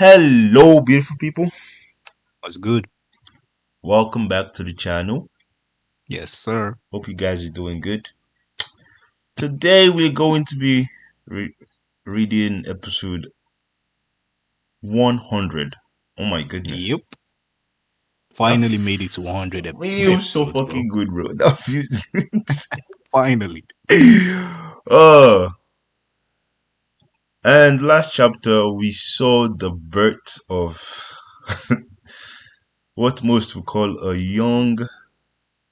Hello, beautiful people. Was good. Welcome back to the channel. Yes, sir. Hope you guys are doing good. Today, we're going to be reading episode 100. Oh my goodness. Yep. Finally made it to 100 Feels so episodes, bro. fucking good, bro. That feels Finally. uh, and last chapter, we saw the birth of what most would call a young,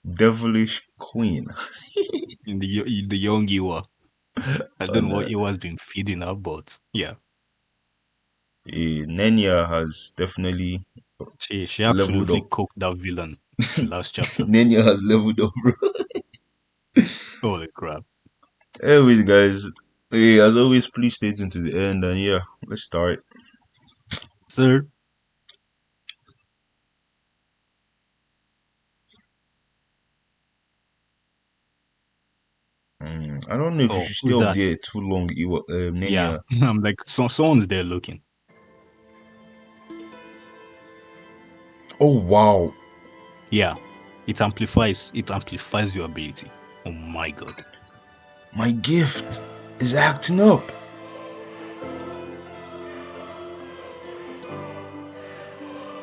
devilish queen. In the young ihwa. I don't know And what Iwa's been feeding her, but yeah. Nenya has definitely She leveled absolutely up. cooked that villain in last chapter. Nenya has leveled up, bro. Holy crap. Anyways, guys, hey, as always, please stay tuned to the end. And yeah, let's start. Sir. I don't know if you Oh, should stay who's up that? there too long, Yeah. Nenya. I'm like, someone's there looking. Oh wow, Yeah. It amplifies your ability. Oh my god. my gift is acting up.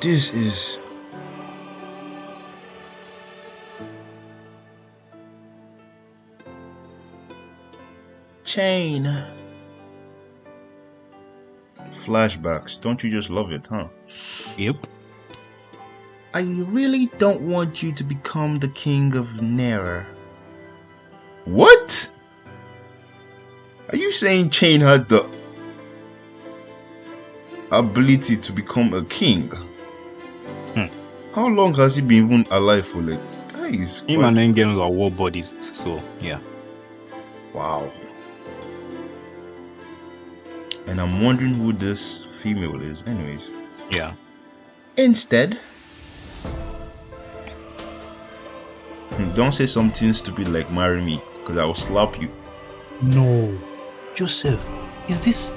This is chain. Flashbacks. Don't you just love it, huh? Yep. I really don't want you to become the king of Nera. What? Are you saying Chain had the ability to become a king? Hmm. How long has he been even alive for? Like, that is Him and quite... Engen are war buddies, so yeah. Wow. And I'm wondering who this female is. Anyways. Yeah. Instead, don't say something stupid like marry me, because I will slap you. No. Joseph, is this...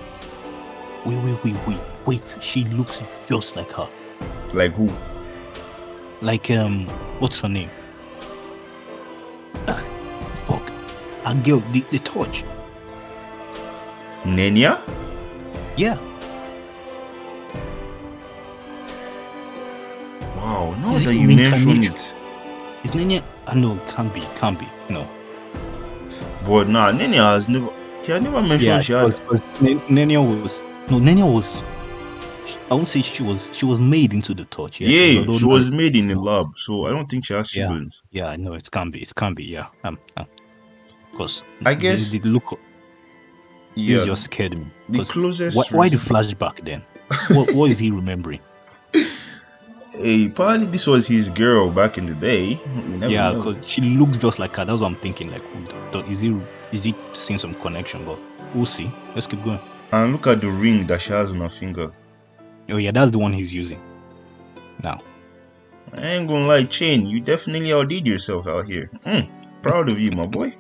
Wait. She looks just like her. Like who? Like, what's her name? Fuck. A girl, the torch. Nenya? Yeah. Wow, now Is that it you mention reincarnation? it. Is Nenya... no, can't be. No. But nah, Nenya has never... She had never mentioned Yeah, she had... Nenya was... No, Nenya was... I won't say she was made into the torch. Yeah, she was Yeah, she ordinary. was made in a So, lab, so I don't think she has yeah. siblings. Yeah, no, it can't be. Yeah. Because I the guess... look... This Yeah, just scared me. the Because closest why the reason... flashback then? What is he remembering? Hey, probably this was his girl back in the day. You never Yeah, know. because she looks just like her. That's what I'm thinking. Like, is he seeing some connection? But we'll see. Let's keep going. And look at the ring that she has on her finger. Oh yeah, that's the one he's using now. I ain't gonna lie, Chain, you definitely outdid yourself out here. Proud of you, my boy.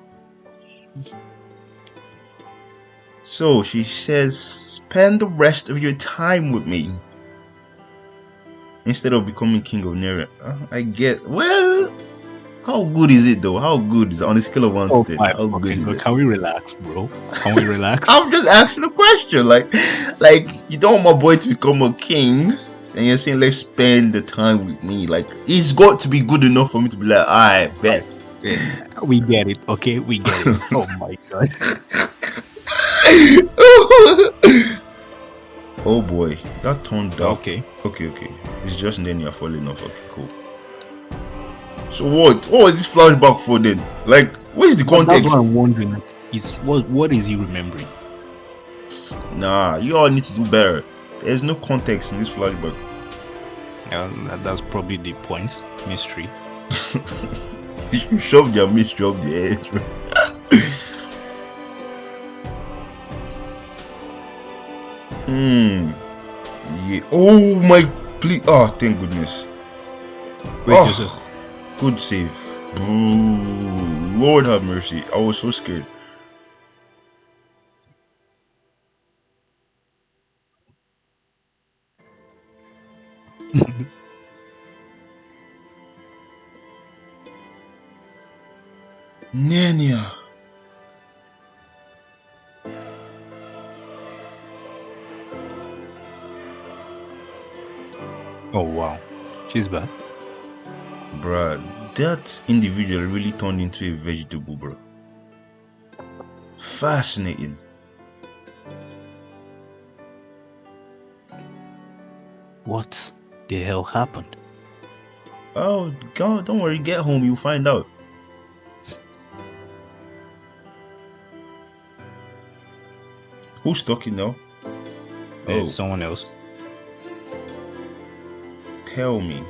So she says, spend the rest of your time with me instead of becoming king of Nera. I get. Well, how good is it though? How good is it on a scale of 1 to Oh 10? my How good fucking is god! it? Can we relax, bro? Can we relax? I'm just asking a question. Like you don't want my boy to become a king, and you're saying let's spend the time with me. Like it's got to be good enough for me to be like, I bet. Yeah, we get it. Okay, we get it. Oh my god. Oh boy, that turned dark. Okay. Okay. It's just Nenya falling off. Okay, cool. So what? What was this flashback for then? Like, where's the But that's context? what I'm wondering. It's what is he remembering? Nah, you all need to do better. There's no context in this flashback. That's probably the point. Mystery. You shoved your mystery up the edge. Yeah. Oh my, please. Oh, thank goodness. Wait, Oh, Joseph. good save. Lord have mercy. I was so scared. Nenya. Oh wow, she's back. Bruh, that individual really turned into a vegetable, bro. Fascinating. What the hell happened? Oh, God, don't worry, get home, you'll find out. Who's talking now? There's Oh, someone else. tell me,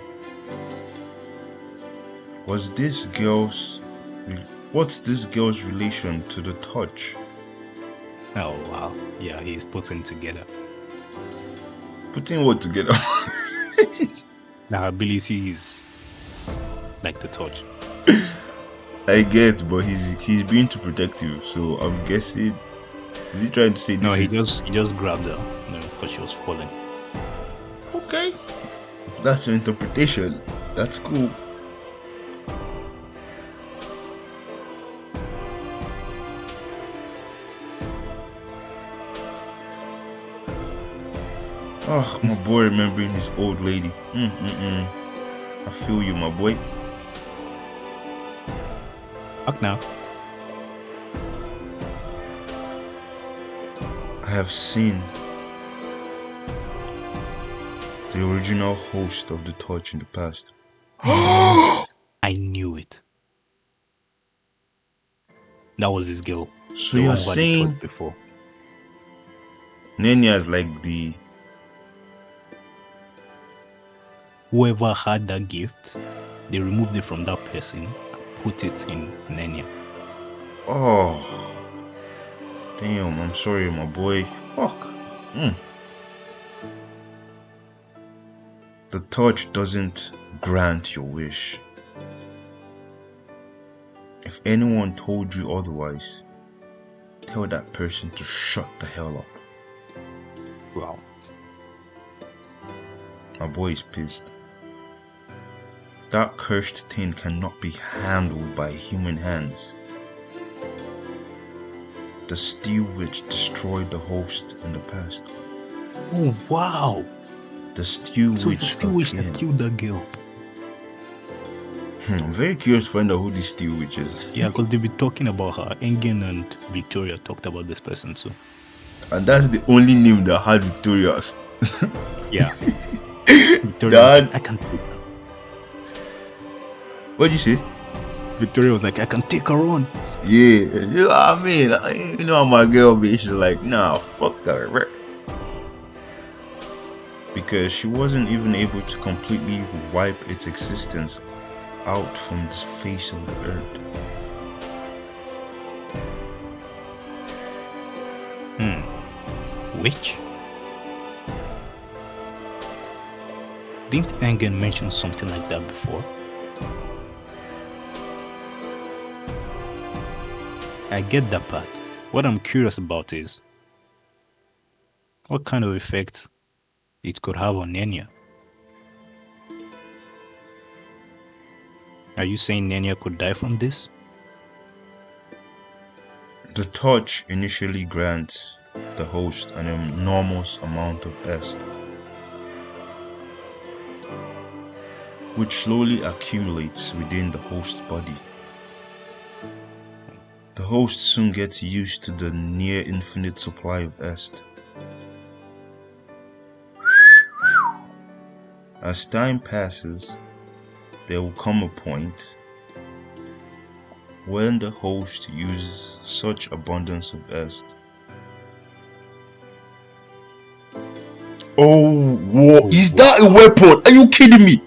what's this girl's relation to the touch? Oh wow, yeah, he's putting together. Putting what together? Her ability is like the touch. I get, but he's being too protective, so I'm guessing. Is he trying to say No, this he is just grabbed her, because she was falling. okay? If that's your interpretation, that's cool. Oh, my boy remembering his old lady. I feel you, my boy. Back now. I have seen the original host of the torch in the past. I knew it. That was his girl. So The you're one who had the saying torch before. Nenya is like the... Whoever had that gift, they removed it from that person and put it in Nenya. Oh, damn, I'm sorry, my boy. Fuck. The torch doesn't grant your wish. If anyone told you otherwise, tell that person to shut the hell up. Wow. My boy is pissed. That cursed thing cannot be handled by human hands. The steel witch destroyed the host in the past. Oh wow. The steel So witch it's the steel witch that again. killed that girl. I'm very curious to find out who this steel witch is. Yeah, because they've been talking about her. Engen and Victoria talked about this person too. And that's the only name that had Victoria. Yeah. Victoria was That... like, I can take her. What'd you say? Victoria was like, I can take her on. Yeah, you know what I mean? You know how my girl be, she's like, nah, fuck that. Because she wasn't even able to completely wipe its existence out from the face of the earth. Which? Didn't Engen mention something like that before? I get that part. What I'm curious about is what kind of effect it could have on Nenya. Are you saying Nenya could die from this? The touch initially grants the host an enormous amount of est, which slowly accumulates within the host's body. The host soon gets used to the near infinite supply of est. As time passes, there will come a point when the host uses such abundance of est. Oh, what? Is that a weapon? Are you kidding me?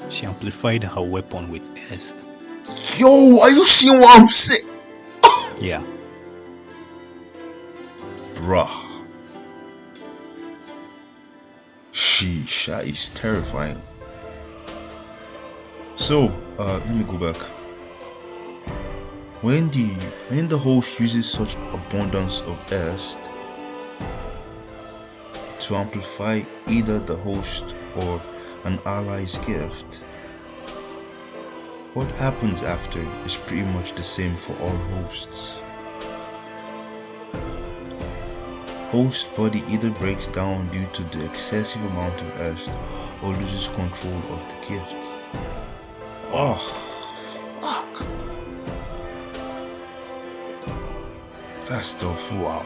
She amplified her weapon with est. Yo, are you seeing what I'm saying? Yeah. Bruh. Sheesh, that is terrifying. So, let me go back. When the host uses such abundance of est to amplify either the host or an ally's gift, What happens after is pretty much the same for all hosts. Host body either breaks down due to the excessive amount of est or loses control of the gift. Oh, fuck. That's tough. Wow.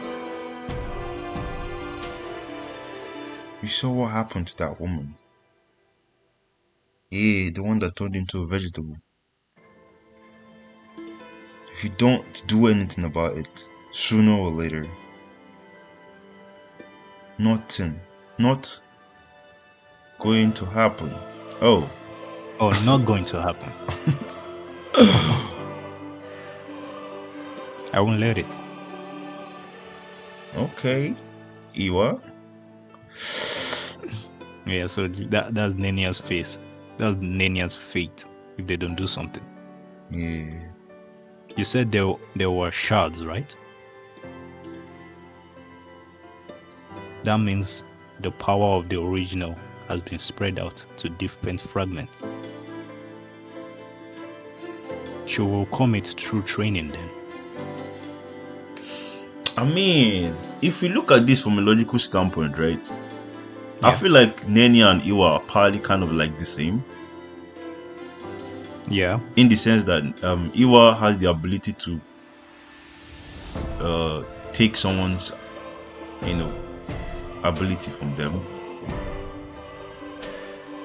You saw what happened to that woman. Yeah, the one that turned into a vegetable. If you don't do anything about it, sooner or later, nothing, not going to happen. Oh. Oh, not going to happen. I won't let it. Okay. Ihwa? Yeah, so that's Nenya's face. That's Nenya's fate if they don't do something. Yeah. You said there were shards, right? That means the power of the original has been spread out to different fragments. She will come it through training then. I mean, if we look at this from a logical standpoint, right? Yeah. I feel like Nenya and Ihwa are probably kind of like the same. Yeah. In the sense that Ihwa has the ability to take someone's, ability from them.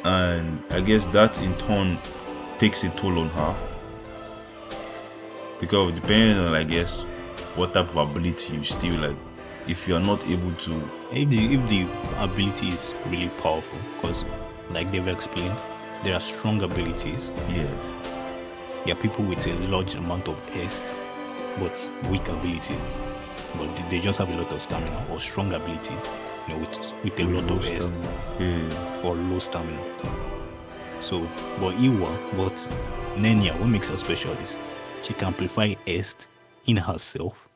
And I guess that in turn takes a toll on her. Because depending on, I guess, what type of ability you still like, if you are not able to, if the ability is really powerful, because like they've explained, there are strong abilities. yes, There are people with a large amount of est but weak abilities, but they just have a lot of stamina, or strong abilities, with a lot of est or low stamina. So but Nenya, what makes her special is she can amplify est in herself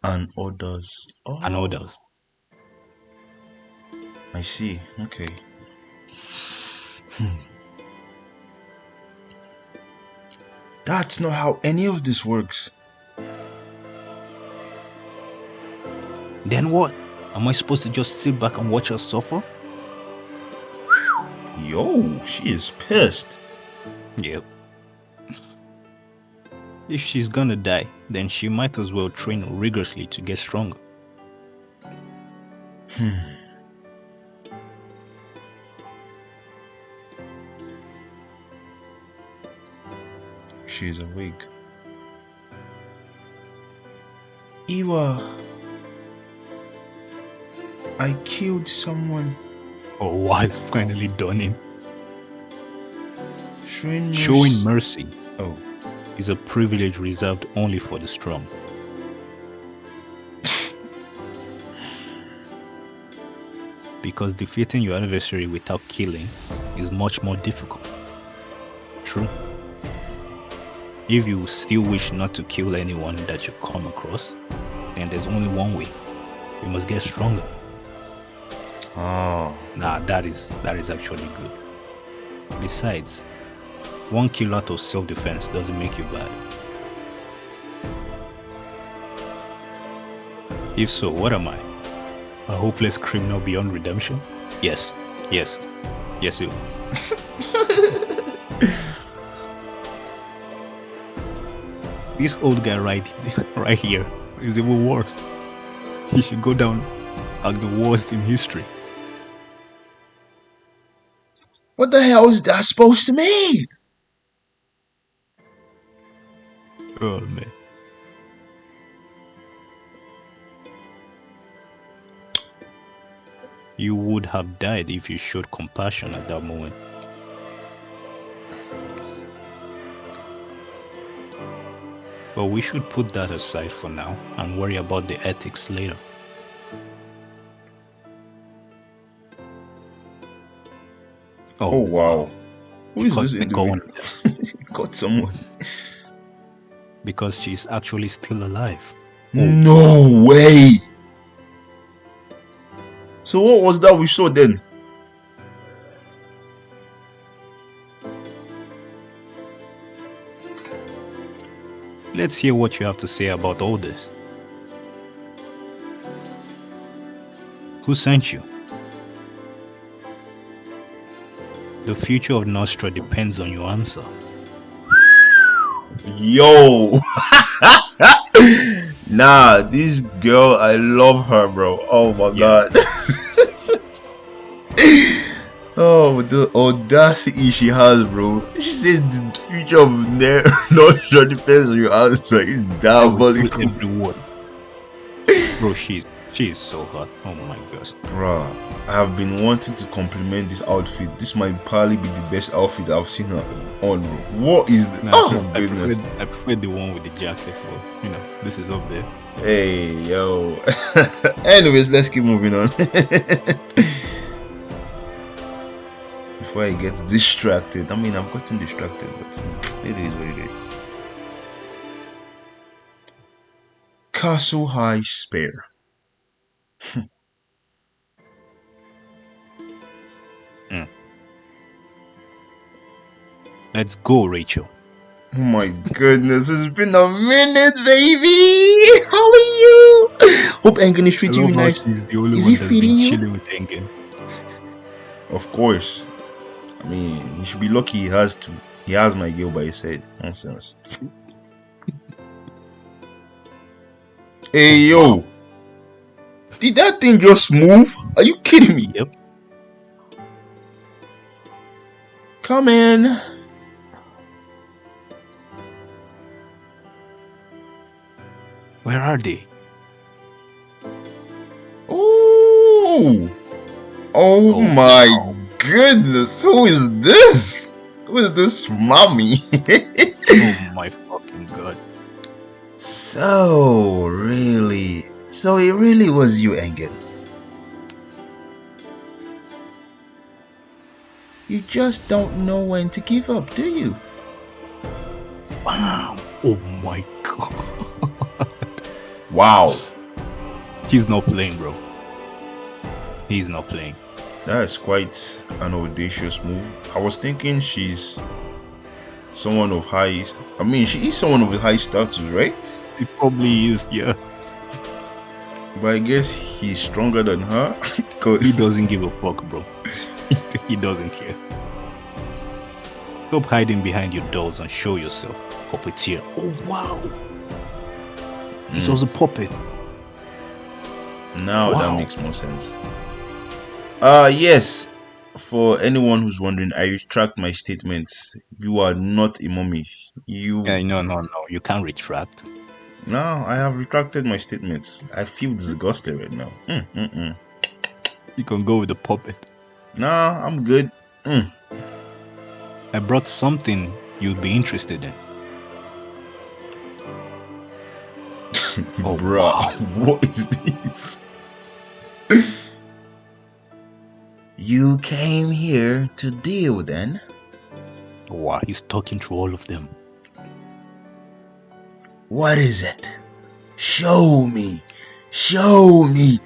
and others. Oh, and others. I see. Okay. That's not how any of this works. Then what? Am I supposed to just sit back and watch her suffer? Yo, she is pissed. Yep. If she's gonna die, then she might as well train rigorously to get stronger. She is awake. Ihwa, I killed someone. Oh, wow, it's finally dawning. Showing mercy Oh. is a privilege reserved only for the strong. Because defeating your adversary without killing is much more difficult. True. If you still wish not to kill anyone that you come across, then there's only one way. You must get stronger. Oh. Nah, that is actually good. Besides, one kill out of self-defense doesn't make you bad. If so, what am I? A hopeless criminal beyond redemption? Yes, you. This old guy right here is even worse. He should go down as the worst in history. What the hell is that supposed to mean? Oh man. You would have died if you showed compassion at that moment. But we should put that aside for now and worry about the ethics later. Oh wow. Who is this individual? Got someone. Because she's actually still alive. No way. So what was that we saw then? Let's hear what you have to say about all this. Who sent you? The future of Nostra depends on your answer. Yo. Nah, this girl, I love her, bro. Oh my god. Oh, the audacity she has, bro. She says the future of Nostra depends on your answer. It's diabolical. Every word. Bro, she is so hot. Oh my gosh. Bruh, I have been wanting to compliment this outfit. This might probably be the best outfit I've seen her on, bro. What is this? Goodness. I prefer the one with the jacket, but you know, this is up there. Hey, yo. Anyways, let's keep moving on. Before I get distracted. I mean, I've gotten distracted, but it is what it is. Castle High Spare. Let's go, Rachel. Oh my goodness, it's been a minute, baby. How are you? Hope Engen is treating you nice. Is he feeding you? Chilling with Engen. Of course. I mean, he should be lucky he has my girl by his side. Nonsense. Hey, yo. Wow. Did that thing just move? Are you kidding me? Yep. Come in. Where are they? Oh. Oh my goodness. Who is this? Who is this mommy? Oh my fucking god. So it really was you, Engen. You just don't know when to give up, do you? Wow. Oh my god. Wow. He's not playing, bro. He's not playing. That's quite an audacious move. I was thinking she's someone of high... I mean, she is someone of high status, right? He probably is, yeah. But I guess he's stronger than her. Cause he doesn't give a fuck, bro. He doesn't care. Stop hiding behind your dolls and show yourself. Puppeteer. Oh, wow. It was a puppet. Now that makes more sense. Yes. For anyone who's wondering, I retract my statements. You are not a mummy. No. You can't retract. No, I have retracted my statements. I feel disgusted right now. You can go with the puppet. Nah, I'm good. I brought something you'd be interested in. Oh, bruh, wow. What is this? You came here to deal then? Wow, he's talking to all of them. What is it? Show me. Show me.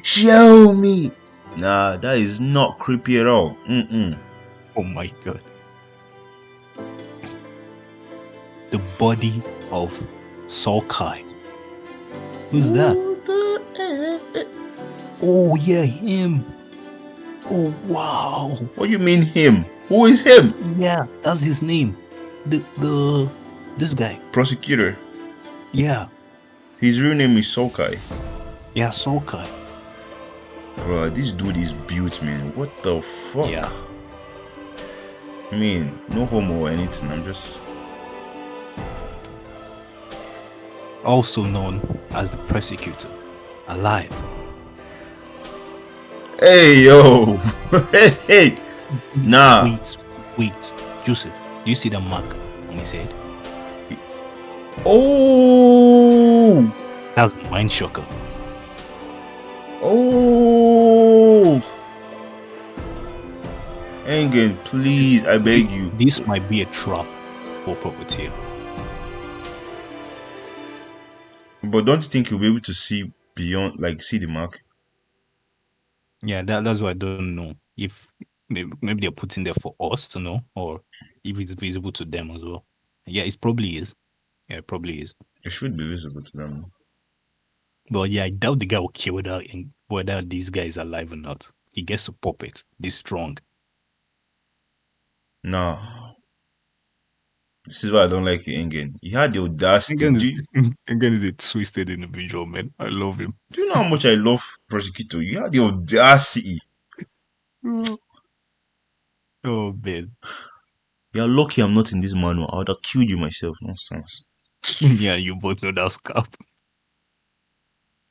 Show me. Nah, that is not creepy at all. Oh my god. The body of Sulkai. Who's that? Oh yeah, him. Oh wow. What do you mean him? Who is him? Yeah, that's his name. This guy. Prosecutor. Yeah. His real name is Sulkai. Yeah, Sulkai. Bro, this dude is built, man. What the fuck? Yeah. I mean, no homo or anything. I'm just... Also known as the prosecutor. Alive. Hey, yo. Hey. Nah. Wait. Joseph, do you see the mark on his head? Oh. That's mind shocker. Oh. Engen, please, I beg you. This might be a trap for Puppeteer. But don't you think you'll be able to see beyond, like, see the mark? Yeah, that's what I don't know. If maybe they're putting there for us to know, or if it's visible to them as well. Yeah, it probably is. Yeah, it probably is. It should be visible to them. But yeah, I doubt the guy will kill whether this guy is alive or not. He gets to puppet this strong. Nah. This is why I don't like you, Engen. You had the audacity. Engen is a twisted individual, man. I love him. Do you know how much I love prosecutor? You had the audacity. Oh man. You're lucky I'm not in this manual. I would have killed you myself. Nonsense. Yeah, you both know that's cap.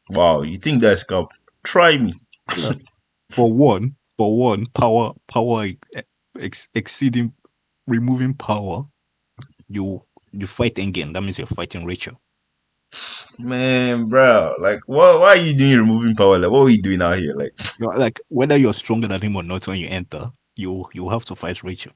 Wow, you think that's cap? Try me. For one, power exceeding, removing power. You fight Engen. That means you're fighting Rachel. Man, bro, like, why are you doing removing power? Like, what are we doing out here? Like whether you're stronger than him or not, when you enter, you have to fight Rachel.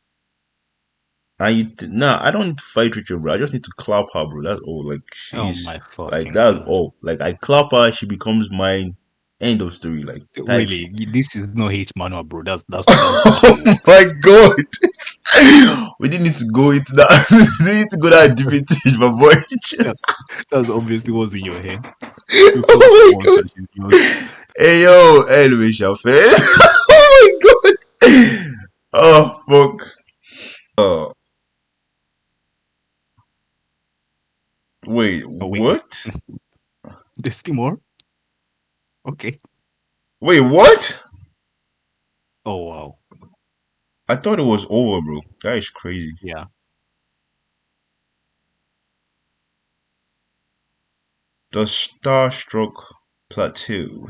Nah, I don't need to fight Rachel, bro. I just need to clap her, bro. That's all. Like, Oh she's my like, fucking that's god! all. Like, I clap her, she becomes mine. End of story. Like, type Really, shit. this is no hate manual, bro. That's not how it Oh works. my god. We didn't need to go into that. We didn't need to go that deep into it, my boy. That's obviously what's in your head. Oh my god. Hey yo, anyway, Shafe. Oh my god. Oh fuck. Oh. Wait, Oh, wait. what? There's still more? Okay. Wait, what? Oh wow. I thought it was over, bro. That is crazy. Yeah. The Starstruck Plateau.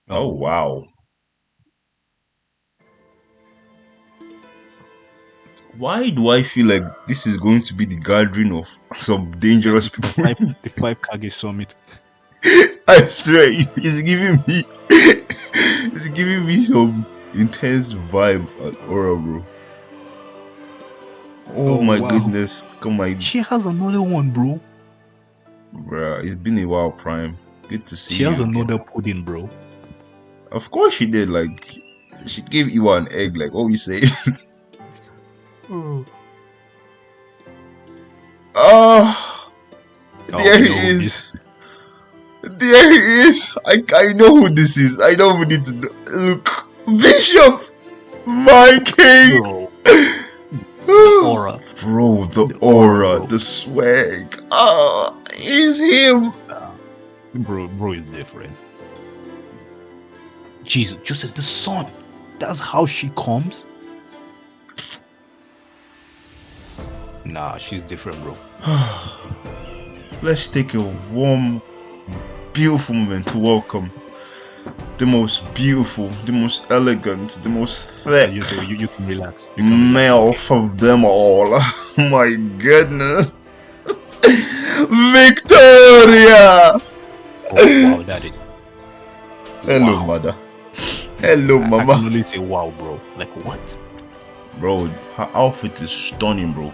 Oh wow. Why do I feel like this is going to be the gathering of some dangerous people? The 5 Kage summit. I swear, it's giving me some intense vibe and aura, bro. Oh my wow. goodness, come on. She has another one, bro. Bruh, it's been a while, Prime. Good to see you. She has again. another pudding, bro. Of course she did. Like, she gave Ihwa an egg. Like, what we say? Oh, there he is. There he is. I know who this is. I don't even need to know. Look, Bishop, my king. Bro. The aura. Bro, the aura, the swag. Oh, it's him. Bro is different. Jesus, just at the sun. That's how she comes. Nah, she's different, bro. Let's take a warm, beautiful moment to welcome the most beautiful, the most elegant, the most thick you can relax. male of them all. Oh my goodness. Victoria! Oh, wow, daddy. Hello, mother. Hello, mama. I can only say wow, bro. Like, what? Bro, her outfit is stunning, bro.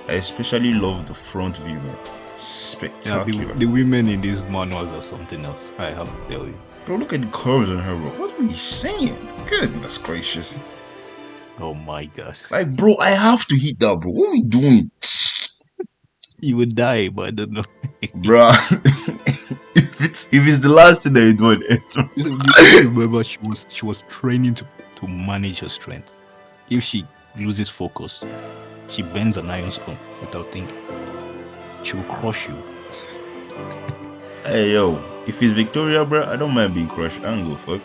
I especially love the front view, man. Spectacular. Yeah, the women in these manuals are something else, I have to tell you. Bro, look at the curves on her, bro. What are you saying? Goodness gracious. Oh my gosh. Like, bro, I have to hit that, bro. What are we doing? You would die, but I don't know. Bruh. if it's the last thing that you do, you remember she was training to manage her strength. If she loses focus, she bends an iron spoon without thinking. She will crush you. Hey yo, if it's Victoria, bro, I don't mind being crushed. I don't go fuck.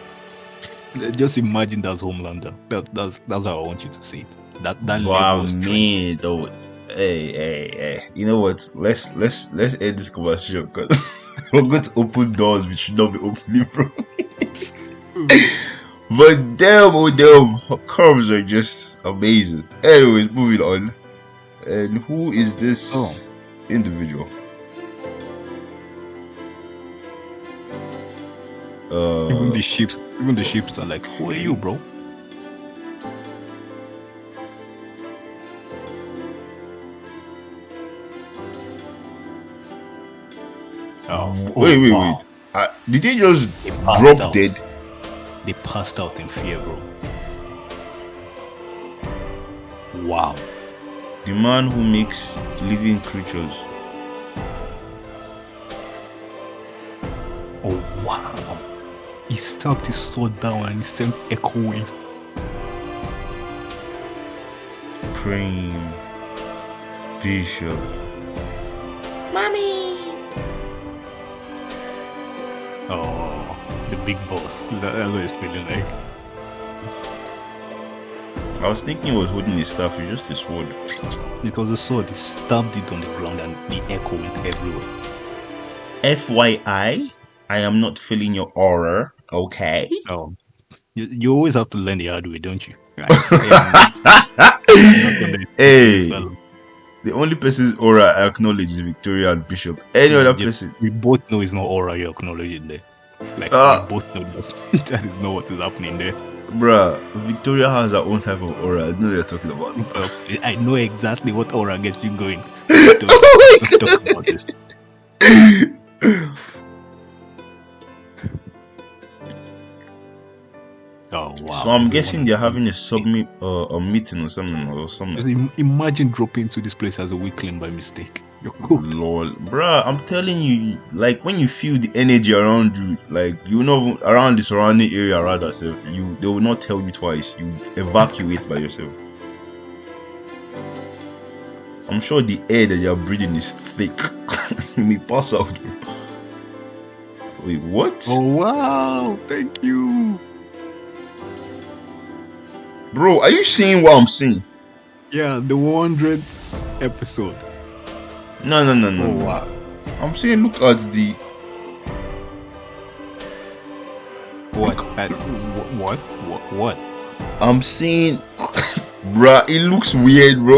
Just imagine that's Homelander. That's how I want you to see it. That wow, level of me though. Hey. You know what? Let's end this conversation because we're going to open doors which should not be opening, bro. But damn, oh damn, her curves are just amazing. Anyways, moving on. And who is this individual? Even the ships are like, who are you, bro? Wait. Did they just drop dead? They passed out in fear, bro. Wow. The man who makes living creatures. Oh wow! He stabbed his sword down and he sent echo wave. Praying Bishop. Mommy! Oh, the big boss. That's what it's feeling like. I was thinking he was holding a staff, it's just a sword. It was a sword. He stabbed it on the ground and the echo went everywhere. FYI, I am not feeling your aura, okay? Oh, you always have to learn the hard way, don't you? I Hey, the only person's aura I acknowledge is Victoria and Bishop. Any other person? We both know it's not aura you're acknowledging there. Like, we both know that is not what is happening there. Bruh, Victoria has her own type of aura. I know what you're talking about. I know exactly what aura gets you going. Don't talk about this. Oh wow! So I'm guessing they're having a meeting or something. Imagine dropping into this place as a weakling by mistake. You're cooked. Lol, bruh, I'm telling you, like when you feel the energy around you, like you know around the surrounding area, rather self, they will not tell you twice. You evacuate by yourself. I'm sure the air that you're breathing is thick. You may pass out. Wait, what? Oh wow! Thank you. Bro, are you seeing what I'm seeing? Yeah, the 100th episode. No. Oh wow! I'm saying, look at the. What? I'm saying, bruh, it looks weird, bro.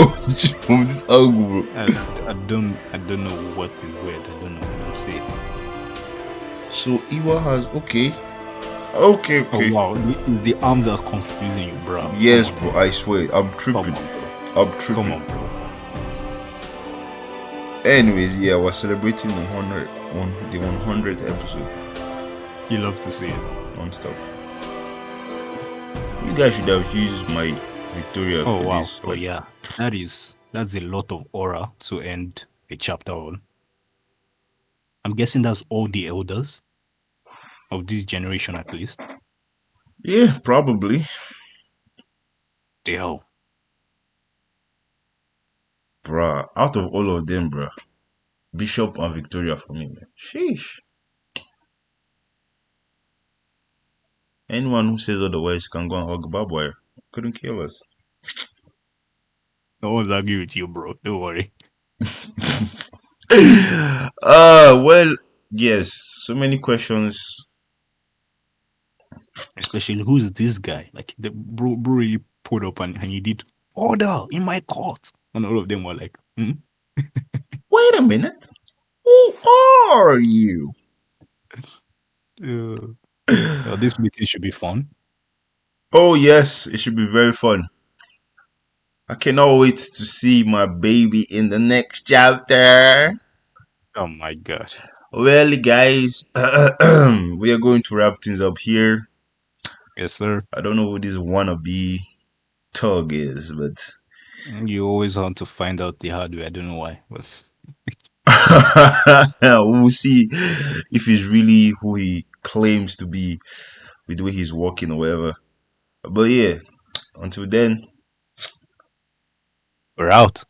From this angle, bro. I don't know what is weird. I don't know. I don't see it. So ihwa has okay. Oh wow, the arms are confusing you, bro. Yes, bro. I swear, I'm tripping. I'm tripping. Come on, bro. Anyways, yeah, we're celebrating the 100th episode. You love to see it Non-stop. You guys should have used my Victoria for this. Oh yeah, that's a lot of aura to end a chapter on. I'm guessing that's all the elders of this generation, at least. Yeah, probably. Damn. Bruh, out of all of them, bruh, Bishop and Victoria for me, man. Sheesh. Anyone who says otherwise can go and hug Barbwire. Couldn't care less. No one's arguing with you, bro. Don't worry. Well, yes. So many questions. Especially, who's this guy? Like, the bro really pulled up and he did order in my court. And all of them were like, Wait a minute. Who are you? This meeting should be fun. Oh, yes. It should be very fun. I cannot wait to see my baby in the next chapter. Oh my god. Well, guys, we are going to wrap things up here. Yes, sir. I don't know who this wannabe thug is, but you always want to find out the hard way. I don't know why, but we'll see if he's really who he claims to be with the way he's walking or whatever. But yeah, until then, we're out.